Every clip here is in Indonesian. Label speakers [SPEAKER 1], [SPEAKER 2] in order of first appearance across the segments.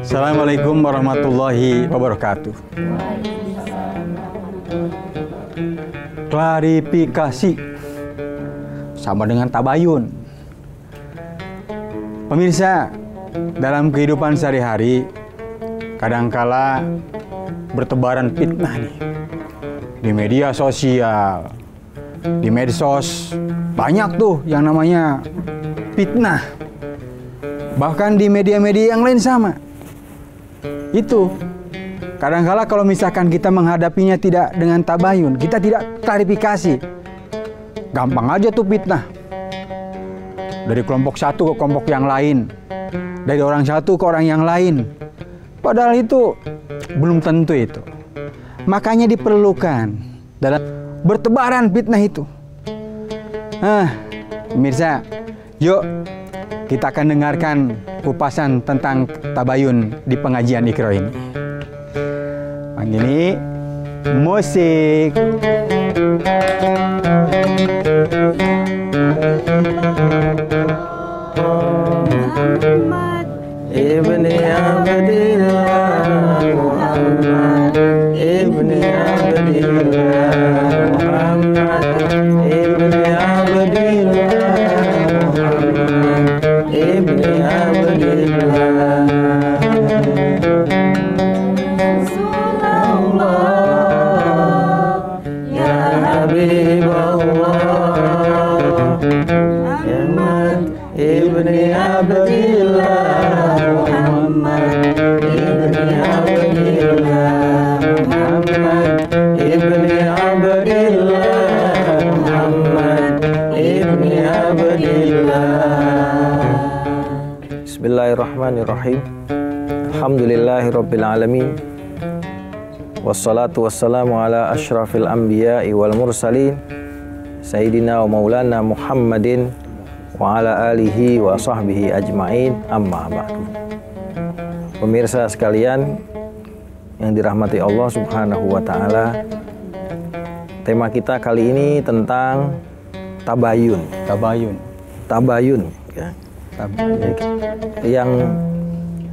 [SPEAKER 1] Assalamualaikum warahmatullahi wabarakatuh. Klarifikasi sama dengan tabayun. Pemirsa, dalam kehidupan sehari-hari kadangkala bertebaran fitnah nih. Di media sosial, di medsos, banyak tuh yang namanya fitnah. Bahkan di media-media yang lain sama. Itu kadangkala kalau misalkan kita menghadapinya tidak dengan tabayun, kita tidak klarifikasi, gampang aja tuh fitnah. Dari kelompok satu ke kelompok yang lain, dari orang satu ke orang yang lain. Padahal itu belum tentu itu. Makanya diperlukan dalam bertebaran fitnah itu. Pemirsa, yuk kita akan dengarkan kupasan tentang tabayun di pengajian Iqra ini. Ini musik.
[SPEAKER 2] Muhammad ibni Abdillah, Muhammad ibni Abdillah, Muhammad ibni Abdillah, Muhammad ibni Abdillah. Rasulullah, ya Habibullah, Muhammad ibni Abdillah, Muhammad ibni Abdillah, Muhammad ibni Abdillah, Muhammad ibni Abdillah. Bismillahirrahmanirrahim. Alhamdulillahirabbil alamin. Wassalatu wassalamu ala asyrafil anbiya'i wal mursalin Sayyidina wa maulana Muhammadin wa ala alihi wa sahbihi ajma'in, amma ba'du. Pemirsa sekalian yang dirahmati Allah subhanahu wa ta'ala, tema kita kali ini tentang tabayun. Tabayun ya. Yang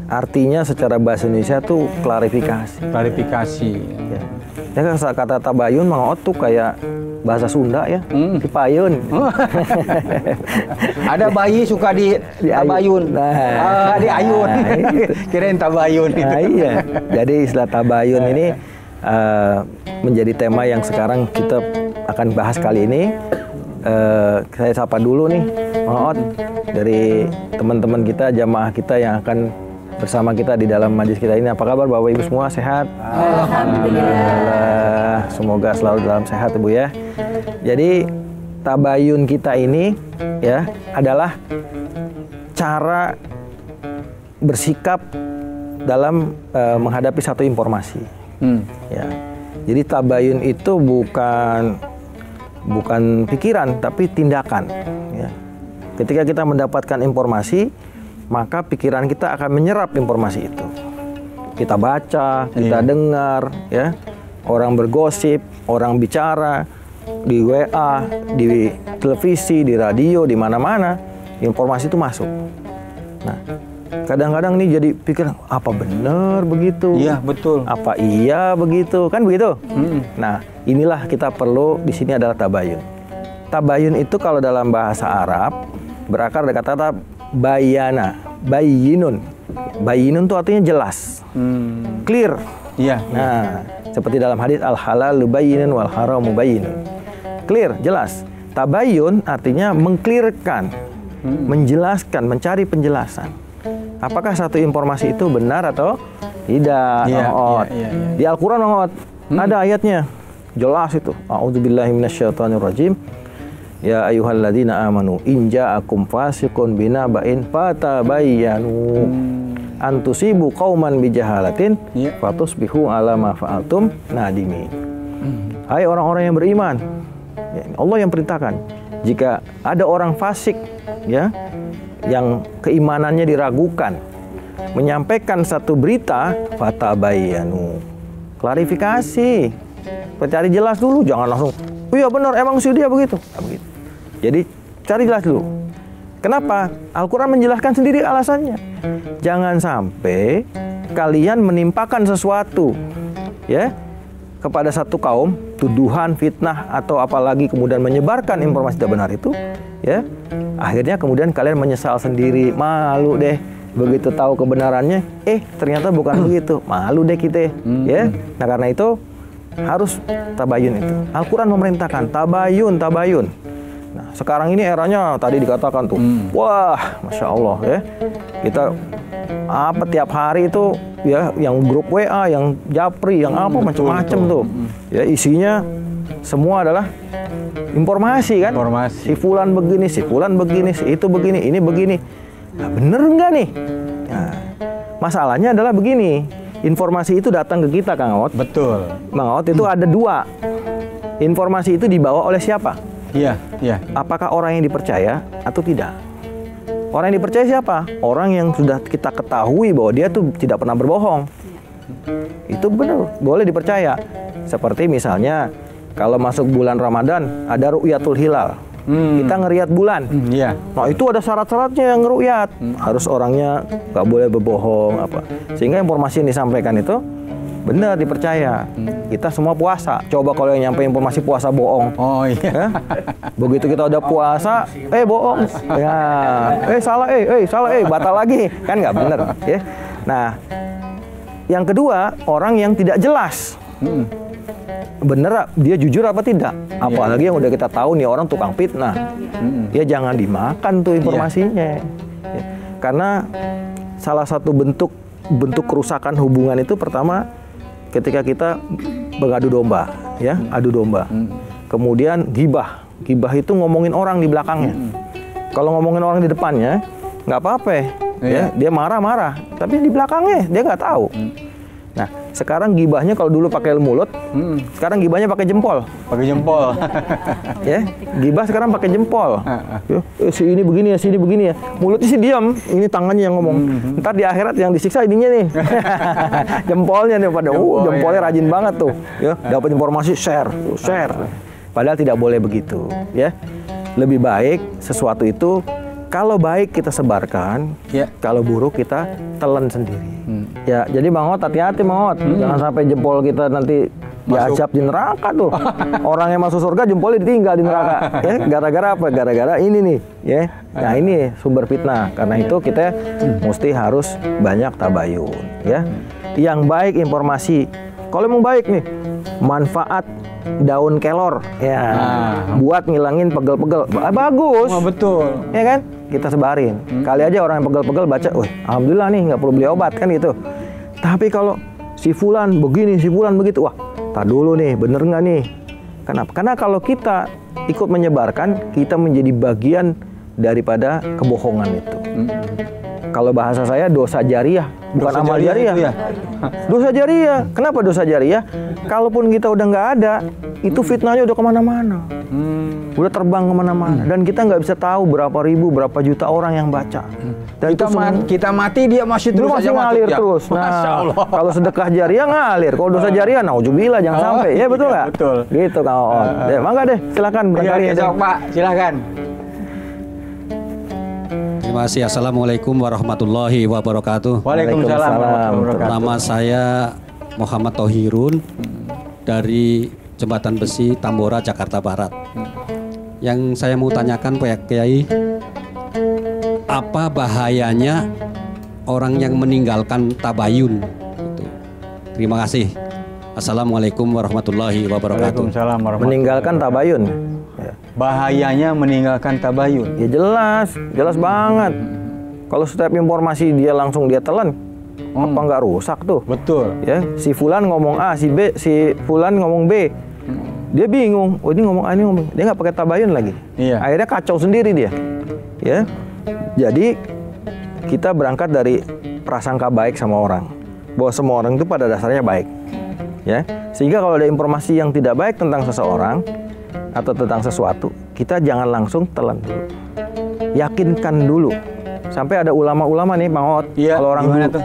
[SPEAKER 2] artinya secara bahasa Indonesia tuh klarifikasi. Ya. Ya, kata tabayun mang tuh kayak bahasa Sunda ya, dipayun.
[SPEAKER 1] Ada bayi suka di tabayun. Di ayun. Kirain tabayun itu.
[SPEAKER 2] Nah, iya. Jadi istilah tabayun ini menjadi tema yang sekarang kita akan bahas kali ini. Saya sapa dulu nih, Mang Ot, dari teman-teman kita, jamaah kita yang akan bersama kita di dalam majlis kita ini. Apa kabar Bapak Ibu semua, sehat? Alhamdulillah. Semoga selalu dalam sehat Ibu ya. Jadi tabayun kita ini ya adalah cara bersikap dalam menghadapi satu informasi. Ya. Jadi tabayun itu bukan pikiran tapi tindakan. Ya. Ketika kita mendapatkan informasi, maka pikiran kita akan menyerap informasi itu. Kita baca, kita dengar, ya, orang bergosip, orang bicara di WA, di televisi, di radio, di mana-mana, informasi itu masuk. Nah, kadang-kadang nih jadi pikir apa benar begitu?
[SPEAKER 1] Iya, betul.
[SPEAKER 2] Apa iya begitu? Kan begitu? Nah, inilah kita perlu di sini adalah tabayun. Tabayun itu kalau dalam bahasa Arab berakar dari kata bayana, bayinun. Bayinun itu artinya jelas, clear.
[SPEAKER 1] Iya.
[SPEAKER 2] Nah, seperti dalam hadis al-halalu bayyinun wal haramu bayyinun. Clear, jelas. Tabayun artinya mengklirkan, menjelaskan, mencari penjelasan. Apakah satu informasi itu benar atau tidak?
[SPEAKER 1] Iya.
[SPEAKER 2] Di Al-Quran ada ayatnya, jelas itu. A'udzubillahi minasyaitonirrajim. Ya ayyuhalladzina amanu in ja'akum fasiqun binaba'in fatabayyanu an tusibu qauman bijahalatin fatusbihu ala ma fa'altum nadimin. Hai orang-orang yang beriman, ya, Allah yang perintahkan, jika ada orang fasik ya yang keimanannya diragukan menyampaikan satu berita, fatabayyanu, klarifikasi, cari jelas dulu, jangan langsung oh iya benar emang sih dia begitu. Jadi cari jelas dulu. Kenapa? Al-Quran menjelaskan sendiri alasannya. Jangan sampai kalian menimpakan sesuatu ya kepada satu kaum, tuduhan, fitnah, atau apalagi kemudian menyebarkan informasi tidak benar itu, ya. Akhirnya kemudian kalian menyesal sendiri, malu deh. Begitu tahu kebenarannya, ternyata bukan begitu, malu deh kita, ya. Nah karena itu harus tabayun itu. Al-Quran memerintahkan tabayun. Nah, sekarang ini eranya tadi dikatakan tuh, wah, masya Allah ya. Kita tiap hari itu ya, yang grup WA, yang Japri, yang apa macam-macam tuh. Ya isinya semua adalah informasi kan. Si fulan begini, si fulan begini, si itu begini, ini begini. Nah, bener nggak nih? Nah, masalahnya adalah begini. Informasi itu datang ke kita, Kang Awot.
[SPEAKER 1] Betul.
[SPEAKER 2] Bang Awot, itu ada dua. Informasi itu dibawa oleh siapa?
[SPEAKER 1] Iya.
[SPEAKER 2] Apakah orang yang dipercaya atau tidak? Orang yang dipercaya siapa? Orang yang sudah kita ketahui bahwa dia tuh tidak pernah berbohong. Itu benar, boleh dipercaya. Seperti misalnya kalau masuk bulan Ramadan ada ru'yatul hilal. Kita ngelihat bulan.
[SPEAKER 1] Iya.
[SPEAKER 2] Nah itu ada syarat-syaratnya yang ngeru'yat. Harus orangnya nggak boleh berbohong apa. Sehingga informasi yang disampaikan itu benar, dipercaya. Kita semua puasa. Coba kalau yang nyampe informasi puasa bohong.
[SPEAKER 1] Oh iya.
[SPEAKER 2] Ya? Begitu kita udah puasa, bohong. Ya, salah, batal lagi. Kan nggak benar. Ya. Nah, yang kedua, orang yang tidak jelas. Bener, dia jujur apa tidak? Apalagi yang udah kita tahu nih orang tukang fitnah. Ya jangan dimakan tuh informasinya. Ya. Karena salah satu bentuk kerusakan hubungan itu pertama ketika kita mengadu domba, ya, adu domba. Kemudian gibah itu ngomongin orang di belakangnya. Kalau ngomongin orang di depannya nggak apa-apa, ya, dia marah-marah, tapi di belakangnya dia nggak tahu. Nah, sekarang gibahnya kalau dulu pakai mulut, sekarang gibahnya pakai jempol. Ya, gibah sekarang pakai jempol. Si ini begini ya, si ini begini ya. Mulutnya sih diam, ini tangannya yang ngomong. Ntar di akhirat yang disiksa ininya nih. Jempolnya nih pada, jempolnya rajin banget tuh. Ya, dapat informasi share. Padahal tidak boleh begitu, ya. Lebih baik sesuatu itu kalau baik kita sebarkan, kalau buruk kita telan sendiri. Ya, jadi Bang Ot, hati-hati Bang Ot. Jangan sampai jempol kita nanti diazab di neraka tuh. Orang yang masuk surga jempolnya ditinggal di neraka. Ya, gara-gara apa? Gara-gara ini nih, ya. Nah, ini sumber fitnah. Karena itu kita mesti harus banyak tabayun, ya. Yang baik informasi. Kalau emang baik nih, manfaat daun kelor, ya, buat ngilangin pegel-pegel. Bagus.
[SPEAKER 1] Betul.
[SPEAKER 2] Ya kan? Kita sebarin. Kali aja orang yang pegel-pegel baca, alhamdulillah nih nggak perlu beli obat kan gitu. Tapi kalau si fulan begini, si fulan begitu, wah, tar dulu nih, bener nggak nih? Kenapa? Karena kalau kita ikut menyebarkan, kita menjadi bagian daripada kebohongan itu. Kalau bahasa saya dosa jariah, bukan amal jariah. Ya? Dosa jariah. Kenapa dosa jariah? Kalaupun kita udah nggak ada, itu fitnahnya udah kemana-mana. Udah terbang kemana-mana. Dan kita nggak bisa tahu berapa ribu, berapa juta orang yang baca. Dan
[SPEAKER 1] kita mati, dia masih terus
[SPEAKER 2] aja ngalir terus. Nah, kalau sedekah jariah ngalir. Kalau dosa jariah, nauzubillah, jangan sampai. Ya betul nggak?
[SPEAKER 1] Betul.
[SPEAKER 2] Gitu Kang Oon. Mangga deh, silakan berkali.
[SPEAKER 1] Pak, silakan.
[SPEAKER 3] Terima kasih. Assalamualaikum warahmatullahi wabarakatuh.
[SPEAKER 1] Waalaikumsalam warahmatullahi wabarakatuh.
[SPEAKER 3] Nama saya Muhammad Tohirun dari Jembatan Besi, Tambora, Jakarta Barat. Yang saya mau tanyakan Pak Kiai, apa bahayanya orang yang meninggalkan tabayun? Terima kasih. Assalamualaikum warahmatullahi wabarakatuh.
[SPEAKER 1] Waalaikumsalam warahmatullahi wabarakatuh.
[SPEAKER 2] Meninggalkan tabayun.
[SPEAKER 1] Bahayanya meninggalkan tabayun.
[SPEAKER 2] Ya jelas banget. Kalau setiap informasi dia langsung dia telan, apa nggak rusak tuh?
[SPEAKER 1] Betul.
[SPEAKER 2] Ya, si fulan ngomong A, si fulan ngomong B. Dia bingung, ini ngomong A, ini ngomong. Dia nggak pakai tabayun lagi.
[SPEAKER 1] Iya.
[SPEAKER 2] Akhirnya kacau sendiri dia. Ya. Jadi kita berangkat dari prasangka baik sama orang. Bahwa semua orang itu pada dasarnya baik. Ya. Sehingga kalau ada informasi yang tidak baik tentang seseorang atau tentang sesuatu, kita jangan langsung telan dulu. Yakinkan dulu. Sampai ada ulama-ulama nih, Bang Ot.
[SPEAKER 1] Iya,
[SPEAKER 2] kalau orang dulu,
[SPEAKER 1] tuh?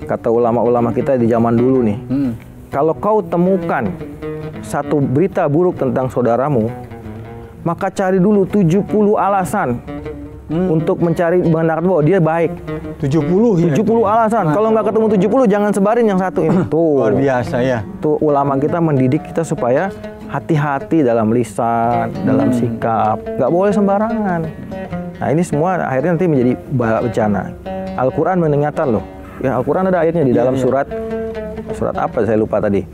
[SPEAKER 2] Kata ulama-ulama kita di zaman dulu nih, kalau kau temukan satu berita buruk tentang saudaramu, maka cari dulu 70 alasan untuk mencari mengatakan bahwa dia baik.
[SPEAKER 1] 70 ya.
[SPEAKER 2] 70 alasan. Kalau nggak ketemu 70 jangan sebarin yang satu ini. Tuh.
[SPEAKER 1] Luar biasa ya.
[SPEAKER 2] Tuh ulama kita mendidik kita supaya hati-hati dalam lisan, dalam sikap. Nggak boleh sembarangan. Nah ini semua akhirnya nanti menjadi bencana. Al-Quran mengingatkan loh. Ya Al-Quran ada ayatnya di dalam surat apa saya lupa tadi.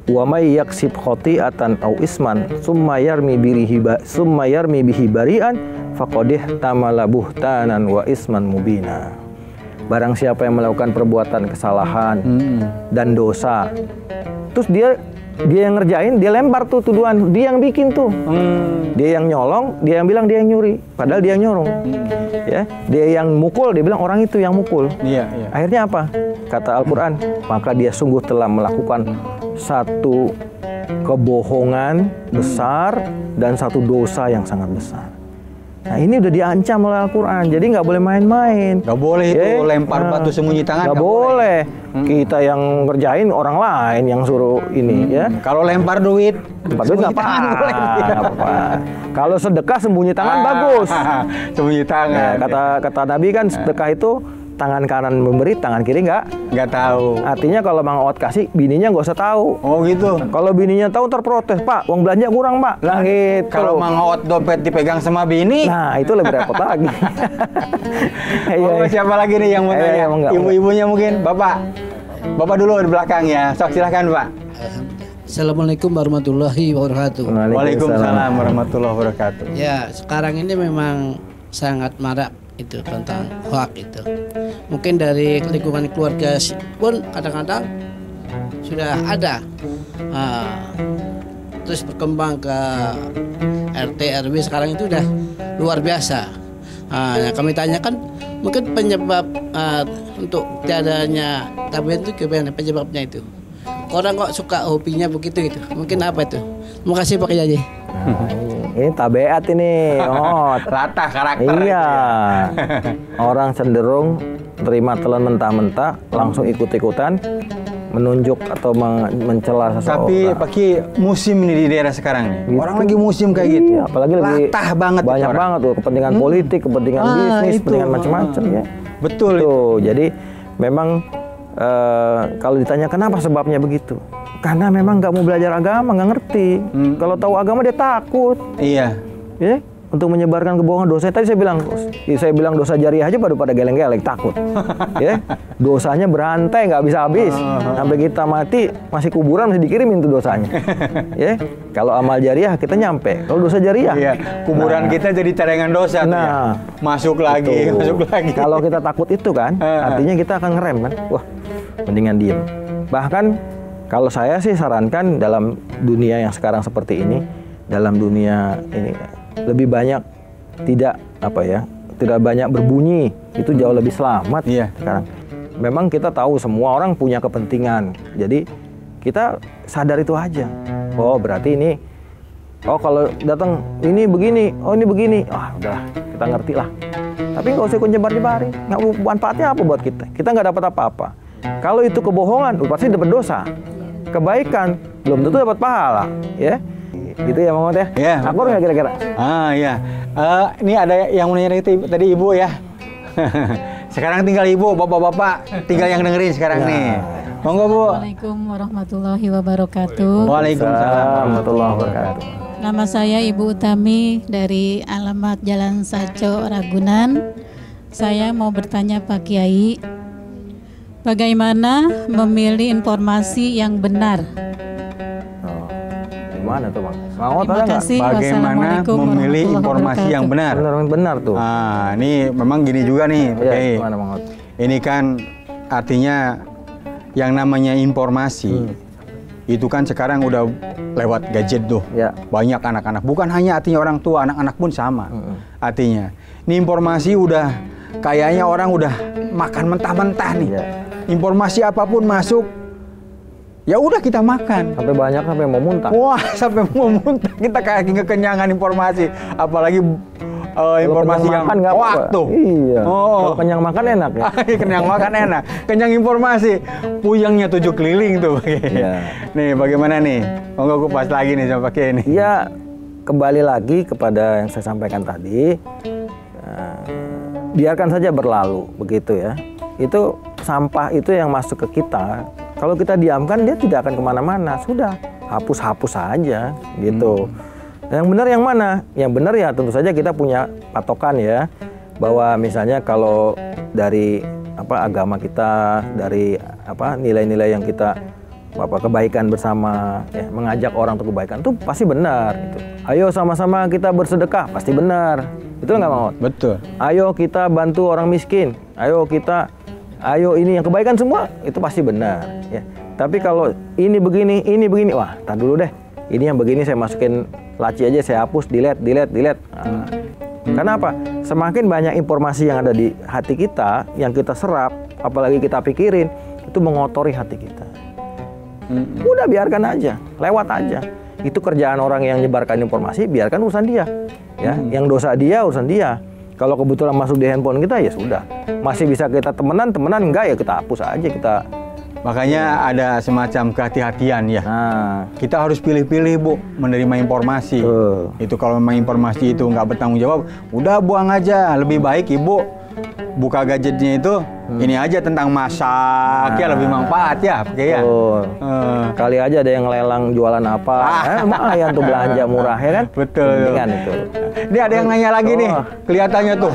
[SPEAKER 2] Wa may yaksib khati'atan aw isman summa yarmi bihi bari'an faqad tamala buhtanan wa isman mubina. Barang siapa yang melakukan perbuatan kesalahan dan dosa, terus dia yang ngerjain, dia lempar tuh tuduhan, dia yang bikin tuh. Dia yang nyolong, dia yang bilang dia yang nyuri, padahal dia yang nyolong. Ya, dia yang mukul, dia bilang orang itu yang mukul.
[SPEAKER 1] Iya.
[SPEAKER 2] Akhirnya apa? Kata Al-Quran, maka dia sungguh telah melakukan satu kebohongan besar dan satu dosa yang sangat besar. Nah ini udah diancam oleh Al-Quran, jadi nggak boleh main-main.
[SPEAKER 1] Nggak boleh itu lempar batu sembunyi tangan.
[SPEAKER 2] Nggak boleh. Kita yang ngerjain, orang lain yang suruh ini ya.
[SPEAKER 1] Kalau lempar duit
[SPEAKER 2] nggak apa-apa. Kalau sedekah sembunyi tangan bagus.
[SPEAKER 1] Sembunyi tangan.
[SPEAKER 2] Nah, kata Nabi kan sedekah itu tangan kanan memberi, tangan kiri
[SPEAKER 1] nggak tahu.
[SPEAKER 2] Artinya kalau Mang Oot kasih, bininya nggak usah tahu.
[SPEAKER 1] Oh gitu.
[SPEAKER 2] Kalau bininya tahu terprotes, Pak, uang belanja kurang Pak. Nah gitu.
[SPEAKER 1] Kalau Mang Oot dompet dipegang sama bini,
[SPEAKER 2] nah itu lebih repot lagi.
[SPEAKER 1] Siapa lagi nih yang mau tanya? Ibu-ibunya mungkin, Bapak dulu di belakang ya. Sok silakan Pak.
[SPEAKER 4] Assalamualaikum warahmatullahi wabarakatuh.
[SPEAKER 1] Waalaikumsalam warahmatullahi wabarakatuh.
[SPEAKER 4] Ya sekarang ini memang sangat marak itu tentang hoak itu. Mungkin dari lingkungan keluarga pun kadang-kadang sudah ada, terus berkembang ke RT RW sekarang itu udah luar biasa. Yang kami tanyakan mungkin penyebab untuk tiadanya tabligh itu gimana penyebabnya itu? Orang kok suka hobinya begitu itu? Mungkin apa itu? Terima kasih Pak Kiai.
[SPEAKER 2] Ini tabiat ini,
[SPEAKER 1] latah karakter.
[SPEAKER 2] Iya. Orang cenderung terima telan mentah-mentah, langsung ikut-ikutan menunjuk atau mencela seseorang.
[SPEAKER 1] Tapi Paki musim ini di daerah sekarang nih. Gitu. Orang lagi musim kayak gitu.
[SPEAKER 2] Iya, apalagi lagi
[SPEAKER 1] latah banget.
[SPEAKER 2] Banyak banget tuh kepentingan politik, kepentingan bisnis, kepentingan macam-macam ya.
[SPEAKER 1] Betul.
[SPEAKER 2] Tuh, jadi memang kalau ditanya kenapa sebabnya begitu, karena memang nggak mau belajar agama, nggak ngerti. Kalau tahu agama dia takut.
[SPEAKER 1] Iya.
[SPEAKER 2] Ya, untuk menyebarkan kebohongan dosa. Tadi saya bilang dosa jariah aja pada geleng-geleng takut. Ya, dosanya berantai nggak bisa habis. Sampai kita mati masih kuburan masih dikirimin tuh dosanya. Ya, kalau amal jariah kita nyampe. Kalau dosa jariah,
[SPEAKER 1] kuburan kita jadi celengan dosa.
[SPEAKER 2] Nah,
[SPEAKER 1] masuk lagi.
[SPEAKER 2] Kalau kita takut itu kan, artinya kita akan ngerem kan. Wah, mendingan diem. Bahkan kalau saya sih sarankan dalam dunia yang sekarang seperti ini, dalam dunia ini lebih banyak tidak banyak berbunyi, itu jauh lebih selamat.
[SPEAKER 1] Iya.
[SPEAKER 2] Sekarang memang kita tahu semua orang punya kepentingan, jadi kita sadar itu aja. Oh berarti ini, kalau datang ini begini, ini begini, udahlah kita ngerti lah. Tapi nggak usah ikut nyebar-nyebarin, nggak manfaatnya apa buat kita? Kita nggak dapat apa-apa. Kalau itu kebohongan, pasti dapat dosa. Kebaikan belum tentu dapat pahala, ya. Gitu ya Mang Oot ya?
[SPEAKER 1] Iya.
[SPEAKER 2] Akur nggak kira-kira?
[SPEAKER 1] Iya. Ini ada yang mau nanya itu tadi Ibu ya. Sekarang tinggal Ibu, Bapak-bapak tinggal yang dengerin sekarang nih. Monggo Bu.
[SPEAKER 5] Assalamualaikum warahmatullahi wabarakatuh.
[SPEAKER 1] Waalaikumsalam warahmatullahi wabarakatuh.
[SPEAKER 5] Nama saya Ibu Utami dari alamat Jalan Saco, Ragunan. Saya mau bertanya Pak Kiai, bagaimana memilih informasi yang benar?
[SPEAKER 2] Gimana tuh Bang?
[SPEAKER 5] Terima kasih.
[SPEAKER 1] Bagaimana memilih informasi yang benar?
[SPEAKER 2] Benar tuh.
[SPEAKER 1] Ini memang gini juga nih, Pak Kiai.
[SPEAKER 2] Gimana Bang Oot?
[SPEAKER 1] Ini kan artinya yang namanya informasi itu kan sekarang udah lewat gadget tuh.
[SPEAKER 2] Ya.
[SPEAKER 1] Banyak anak-anak, bukan hanya artinya orang tua, anak-anak pun sama. Artinya, ini informasi udah kayaknya orang udah makan mentah-mentah nih.
[SPEAKER 2] Ya.
[SPEAKER 1] Informasi apapun masuk, ya udah kita makan.
[SPEAKER 2] Sampai mau muntah.
[SPEAKER 1] Wah, sampai mau muntah. Kita kayak kekenyangan informasi, apalagi informasi yang waktu.
[SPEAKER 2] Iya. Kalau kenyang makan enak ya.
[SPEAKER 1] Kenyang makan enak. Kenyang informasi, puyengnya 7 keliling tuh.
[SPEAKER 2] Iya.
[SPEAKER 1] Nih, bagaimana nih? Monggo kupas lagi nih sama Pak Kiai nih.
[SPEAKER 2] Iya, kembali lagi kepada yang saya sampaikan tadi, biarkan saja berlalu begitu ya. Itu sampah itu yang masuk ke kita. Kalau kita diamkan dia tidak akan kemana-mana. Sudah hapus-hapus saja gitu. Yang benar yang mana? Yang benar ya tentu saja kita punya patokan ya, bahwa misalnya kalau dari agama kita, dari nilai-nilai yang kita kebaikan bersama, ya, mengajak orang untuk kebaikan itu pasti benar. Gitu. Ayo sama-sama kita bersedekah, pasti benar. Betul nggak, Mang?
[SPEAKER 1] Betul.
[SPEAKER 2] Ayo kita bantu orang miskin. Ayo ini yang kebaikan semua itu pasti benar. Ya. Tapi kalau ini begini, wah, tar dulu deh. Ini yang begini saya masukin laci aja, saya hapus, delete. Nah, karena apa? Semakin banyak informasi yang ada di hati kita, yang kita serap, apalagi kita pikirin, itu mengotori hati kita. Udah biarkan aja, lewat aja. Itu kerjaan orang yang menyebarkan informasi, biarkan urusan dia. Ya, yang dosa dia urusan dia. Kalau kebetulan masuk di handphone kita ya sudah. Masih bisa kita temenan enggak ya kita hapus aja kita.
[SPEAKER 1] Makanya ada semacam kehati-hatian ya. Nah, kita harus pilih-pilih, Bu, menerima informasi. Itu kalau memang informasi itu nggak bertanggung jawab, udah buang aja. Lebih baik Ibu buka gadgetnya itu ini aja tentang masak, ya lebih manfaat ya, ya.
[SPEAKER 2] Kali aja ada yang lelang jualan apa, lumayan tuh belanja murah ya kan?
[SPEAKER 1] Betul.
[SPEAKER 2] Mendingan itu.
[SPEAKER 1] Ini ada yang nanya lagi nih, kelihatannya tuh.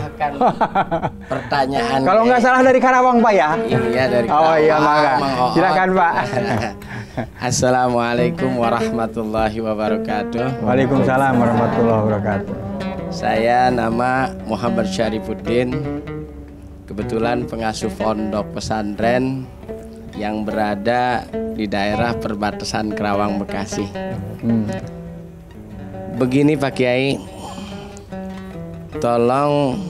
[SPEAKER 4] Pertanyaan.
[SPEAKER 1] Kalau nggak salah dari Karawang, Pak ya?
[SPEAKER 4] Iya, dari Karawang.
[SPEAKER 1] Oh iya, maka. Silakan, Pak.
[SPEAKER 4] Assalamualaikum warahmatullahi wabarakatuh.
[SPEAKER 1] Waalaikumsalam warahmatullahi wabarakatuh.
[SPEAKER 4] Saya nama Muhammad Syarifuddin. Kebetulan pengasuh pondok pesantren yang berada di daerah perbatasan Karawang, Bekasi. Begini Pak Kiai, tolong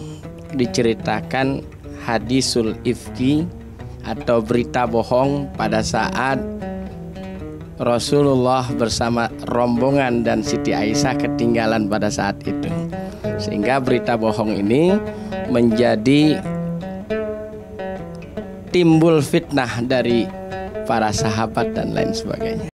[SPEAKER 4] diceritakan hadisul ifki atau berita bohong pada saat Rasulullah bersama rombongan dan Siti Aisyah ketinggalan pada saat itu, sehingga berita bohong ini menjadi timbul fitnah dari para sahabat dan lain sebagainya.